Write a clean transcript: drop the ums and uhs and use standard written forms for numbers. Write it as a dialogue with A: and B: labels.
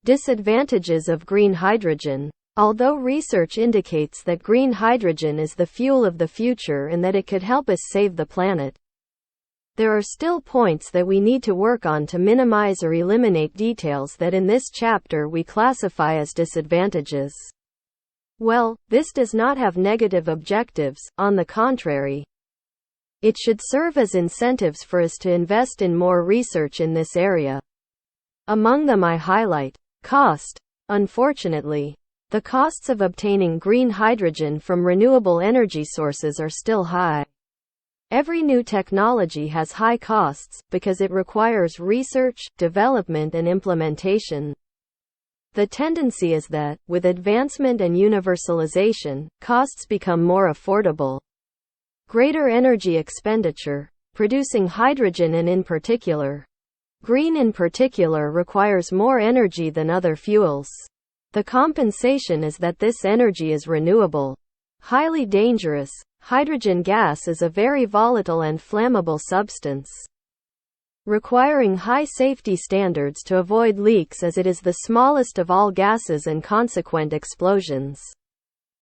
A: Disadvantages of green hydrogen. Although research indicates that green hydrogen is the fuel of the future and that it could help us save the planet, there are still points that we need to work on to minimize or eliminate details that in this chapter we classify as disadvantages. Well, this does not have negative objectives, on the contrary. It should serve as incentives for us to invest in more research in this area. Among them I highlight cost. Unfortunately, the costs of obtaining green hydrogen from renewable energy sources are still high. Every new technology has high costs, because it requires research, development and implementation. The tendency is that, with advancement and universalization, costs become more affordable. Greater energy expenditure. Producing hydrogen and in particular, green in particular requires more energy than other fuels. The compensation is that this energy is renewable. Highly dangerous. Hydrogen gas is a very volatile and flammable substance, requiring high safety standards to avoid leaks as it is the smallest of all gases and consequent explosions.